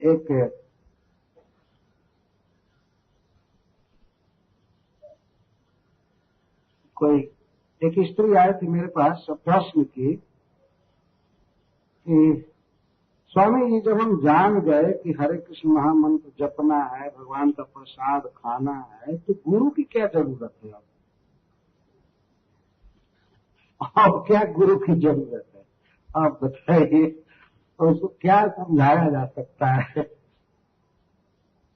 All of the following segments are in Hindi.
एक स्त्री आई थी मेरे पास, प्रश्न की कि स्वामी जी, जब हम जान गए कि हरे कृष्ण महामंत्र जपना है, भगवान का प्रसाद खाना है, तो गुरु की क्या जरूरत है? अब क्या गुरु की जरूरत है? आप बताइए, तो उसको क्या समझाया जा सकता है?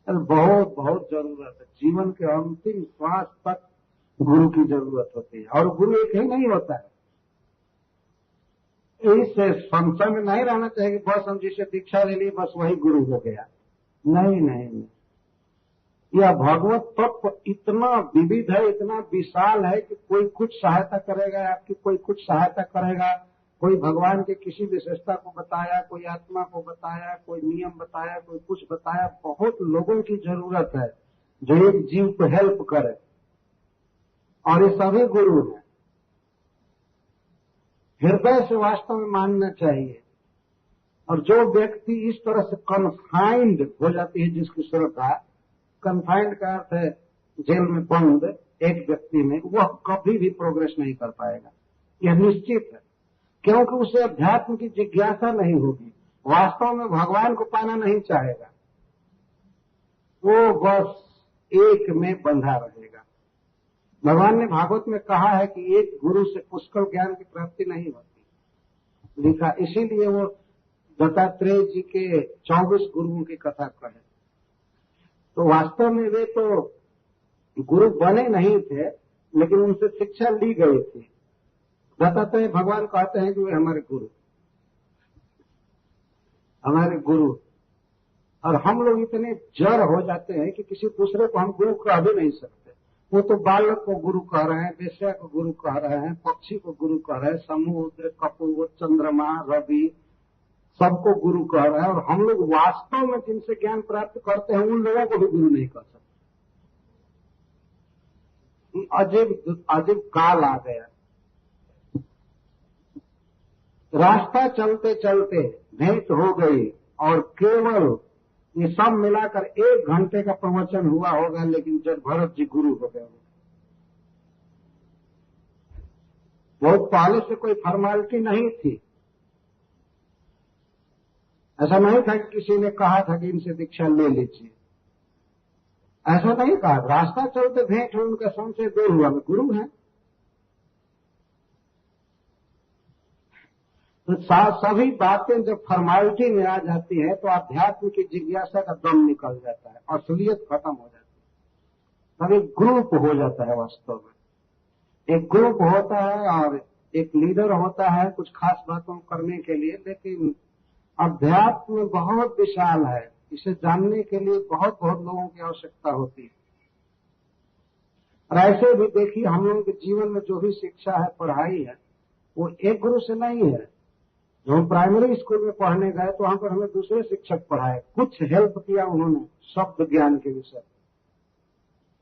बहुत बहुत जरूरत है। जीवन के अंतिम श्वास तक गुरु की जरूरत होती है, और गुरु एक ही नहीं होता है। इस संशय में नहीं रहना चाहिए कि बस हम जिसे दीक्षा ले ली बस वही गुरु हो गया। नहीं नहीं नहीं, यह भगवत तत्व इतना विविध है, इतना विशाल है कि कोई कुछ सहायता करेगा आपकी, कोई कुछ सहायता करेगा, कोई भगवान के किसी विशेषता को बताया, कोई आत्मा को बताया, कोई नियम बताया, कोई कुछ बताया। बहुत लोगों की जरूरत है जो एक जीव को हेल्प करे, और ये सभी गुरु हैं। हृदय से वास्तव में मानना चाहिए। और जो व्यक्ति इस तरह से कन्फाइंड हो जाती है, जिसकी श्रद्धा, कन्फाइंड का अर्थ है जेल में बंद एक व्यक्ति में, वह कभी भी प्रोग्रेस नहीं कर पाएगा, यह निश्चित है। क्योंकि उसे अध्यात्म की जिज्ञासा नहीं होगी, वास्तव में भगवान को पाना नहीं चाहेगा, वो बस एक में बंधा रहेगा। भगवान ने भागवत में कहा है कि एक गुरु से पुष्कल ज्ञान की प्राप्ति नहीं होती, लिखा। इसीलिए वो दत्तात्रेय जी के 24 गुरुओं की कथा कहे। तो वास्तव में वे तो गुरु बने नहीं थे, लेकिन उनसे शिक्षा ली गई थी। दत्तात्रेय भगवान कहते हैं कि वे हमारे गुरु, हमारे गुरु। और हम लोग इतने जड़ हो जाते हैं कि किसी दूसरे को हम गुरु कह भी नहीं सकते। वो तो बालक को गुरु कह रहे हैं, वेश्या को गुरु कह रहे हैं, पक्षी को गुरु कह रहे हैं, समुद्र, कपूर, चंद्रमा, रवि, सबको गुरु कह रहे हैं। और हम लोग वास्तव में जिनसे ज्ञान प्राप्त करते हैं उन लोगों को भी गुरु नहीं कह सकते। अजीब अजीब काल आ गया। रास्ता चलते चलते भेंट हो गई, और केवल ये सब मिलाकर 1 घंटे का प्रवचन हुआ होगा, लेकिन जब भरत जी गुरु हो गए। बहुत पहले से कोई फॉर्मेलिटी नहीं थी। ऐसा नहीं था कि किसी ने कहा था कि इनसे दीक्षा ले लीजिए, ऐसा नहीं कहा। रास्ता चलते भेंट हो, उनका संशय दूर हुआ, वे गुरु हैं। तो सभी बातें जब फॉर्मेलिटी में आ जाती है तो आध्यात्म की जिज्ञासा का दम निकल जाता है, असलियत खत्म हो जाती है। तब एक ग्रुप हो जाता है। वास्तव में एक ग्रुप होता है और एक लीडर होता है कुछ खास बातों करने के लिए, लेकिन अध्यात्म बहुत विशाल है। इसे जानने के लिए बहुत बहुत लोगों की आवश्यकता होती है। और ऐसे भी देखिए, हम लोगों के जीवन में जो भी शिक्षा है, पढ़ाई है, वो एक गुरु से नहीं है। जब हम प्राइमरी स्कूल में पढ़ने गए तो वहां पर हमें दूसरे शिक्षक पढ़ाए, कुछ हेल्प किया उन्होंने शब्द ज्ञान के विषय,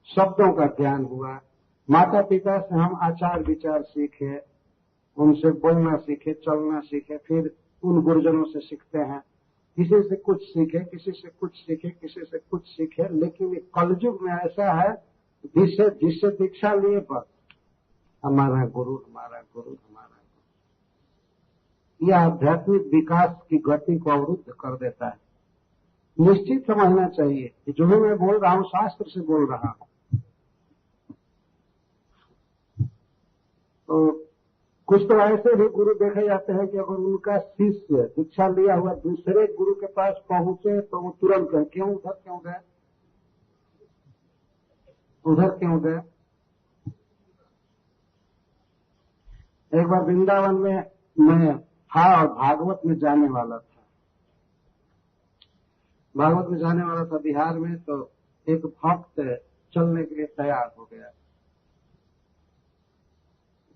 शब्दों का ज्ञान हुआ। माता पिता से हम आचार विचार सीखे, उनसे बोलना सीखे, चलना सीखे, फिर उन गुरुजनों से सीखते हैं। किसी से कुछ सीखे, किसी से कुछ सीखे, किसी से कुछ सीखे। लेकिन कलयुग में ऐसा है जिससे दीक्षा लिए बस हमारा गुरु, हमारा गुरु, हमारा गुरु। यह आध्यात्मिक विकास की गति को अवरुद्ध कर देता है। निश्चित समझना चाहिए कि जो भी मैं बोल रहा हूं शास्त्र से बोल रहा हूं। तो कुछ तो ऐसे भी गुरु देखे जाते हैं कि अगर उनका शिष्य दीक्षा लिया हुआ दूसरे गुरु के पास पहुंचे तो वो तुरंत कहे, क्यों उधर क्यों गए, उधर क्यों गए। एक बार वृंदावन में मैं था और भागवत में जाने वाला था। भागवत में जाने वाला था बिहार में। तो एक भक्त चलने के लिए तैयार हो गया।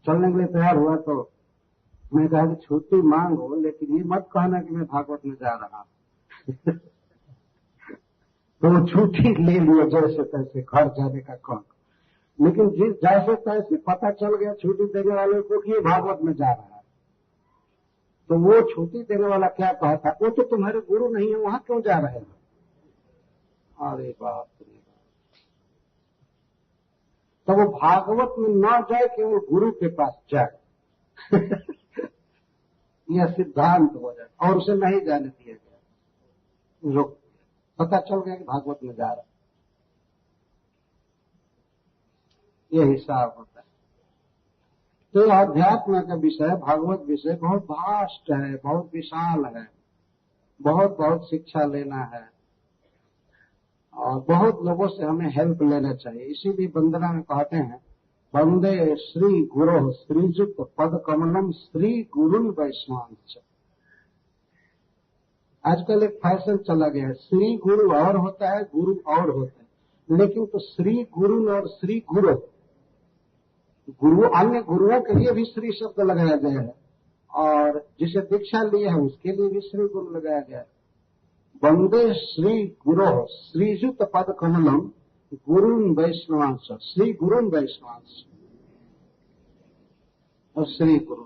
चलने के लिए तैयार हुआ तो मैं कहा कि छुट्टी मांगो, लेकिन ये मत कहना कि मैं भागवत में जा रहा हूं। तो छुट्टी ले लिया जैसे तैसे, घर जाने का कौन। लेकिन जैसे तैसे पता चल गया छुट्टी देने वाले को कि ये भागवत में जा रहा है। तो वो छुट्टी देने वाला क्या कहता, वो तो तुम्हारे गुरु नहीं है, वहां क्यों जा रहे हो। अरे बाप रे, तो वो भागवत में न जाए, केवल गुरु के पास जाए यह सिद्धांत हो जाए, और उसे नहीं जाने दिया गया, लोग पता चल गया कि भागवत में जा रहा, ये हिसाब होता है। तो अध्यात्म का विषय, भागवत विषय बहुत भास्ट है, बहुत विशाल है, बहुत बहुत शिक्षा लेना है, और बहुत लोगों से हमें हेल्प लेना चाहिए। इसीलिए वंदना में कहते हैं, वंदे श्री गुरो श्रीजुत पद कमलम श्री गुरुन वैष्णवांच। आजकल एक फैशन चला गया है, श्री गुरु और होता है, गुरु और होता है, लेकिन तो श्री गुरु और श्री गुरु, गुरु अन्य गुरुओं के लिए भी श्री शब्द लगाया गया है, और जिसे दीक्षा लिए है उसके लिए भी श्री गुरु लगाया गया है। वंदे श्री गुरो श्रीजुत पद कमलम गुरुन वैष्णवांश, श्री गुरुन वैष्णवांश और श्री गुरु।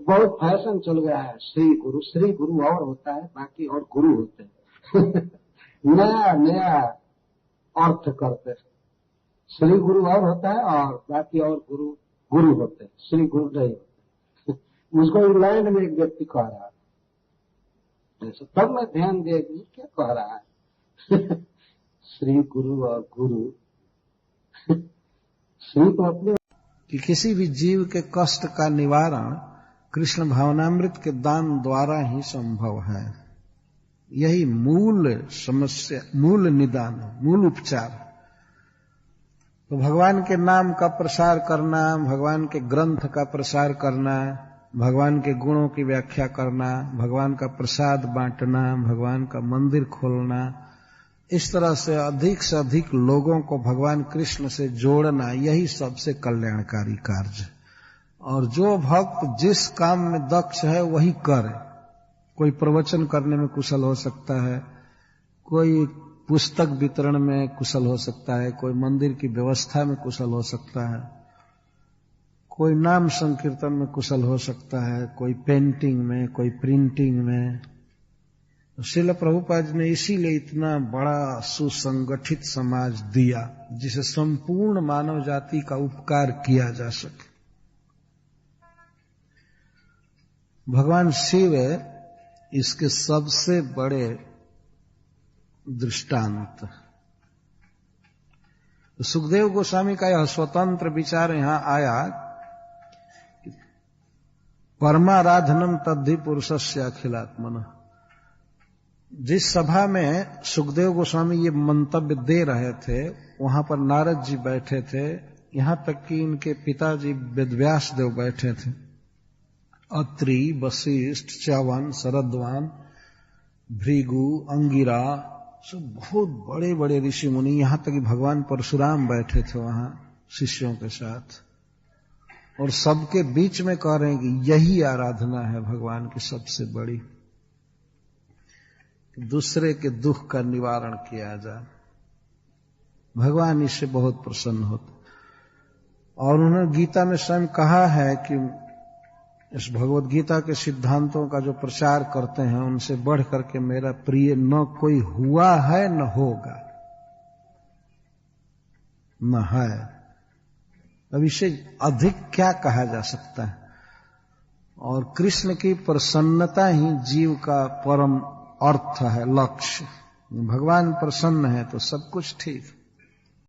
बहुत फैशन चल गया है, श्री गुरु और होता है, बाकी और गुरु होते हैं नया नया अर्थ करते हैं। श्री गुरु और होता है और बाकी और गुरु गुरु होते हैं, श्री गुरु नहीं होते। मुझको इंग्लैंड में एक व्यक्ति कह रहा है, तब मैं ध्यान दिया कि क्या कह रहा है श्री गुरु और गुरु श्री तो अपने कि किसी भी जीव के कष्ट का निवारण कृष्ण भावनामृत के दान द्वारा ही संभव है। यही मूल समस्या, मूल निदान, मूल उपचार। तो भगवान के नाम का प्रसार करना, भगवान के ग्रंथ का प्रसार करना, भगवान के गुणों की व्याख्या करना, भगवान का प्रसाद बांटना, भगवान का मंदिर खोलना, इस तरह से अधिक लोगों को भगवान कृष्ण से जोड़ना, यही सबसे कल्याणकारी कार्य। और जो भक्त जिस काम में दक्ष है वही करे। कोई प्रवचन करने में कुशल हो सकता है, कोई पुस्तक वितरण में कुशल हो सकता है, कोई मंदिर की व्यवस्था में कुशल हो सकता है, कोई नाम संकीर्तन में कुशल हो सकता है, कोई पेंटिंग में, कोई प्रिंटिंग में। श्रील प्रभुपाद जी ने इसीलिए इतना बड़ा सुसंगठित समाज दिया, जिसे संपूर्ण मानव जाति का उपकार किया जा सके। भगवान शिव इसके सबसे बड़े दृष्टांत। सुखदेव गोस्वामी का यह स्वतंत्र विचार यहां आया, परमाराधनम तद्धि पुरुषस्य अखिलात्मन। जिस सभा में सुखदेव गोस्वामी ये मंतव्य दे रहे थे, वहां पर नारद जी बैठे थे, यहां तक कि इनके पिताजी वेदव्यास देव बैठे थे, अत्रि, वशिष्ठ, च्यवन, शरद्वान, भृगु, अंगिरा, सब बहुत बड़े बड़े ऋषि मुनि, यहां तक कि भगवान परशुराम बैठे थे वहां शिष्यों के साथ, और सबके बीच में कह रहे हैं कि यही आराधना है भगवान की सबसे बड़ी, दूसरे के दुख का निवारण किया जाए। भगवान इससे बहुत प्रसन्न होते। और उन्होंने गीता में स्वयं कहा है कि इस भगवत गीता के सिद्धांतों का जो प्रचार करते हैं, उनसे बढ़ करके मेरा प्रिय न कोई हुआ है न होगा, न है। अब इसे अधिक क्या कहा जा सकता है। और कृष्ण की प्रसन्नता ही जीव का परम अर्थ है, लक्ष्य। भगवान प्रसन्न है तो सब कुछ ठीक।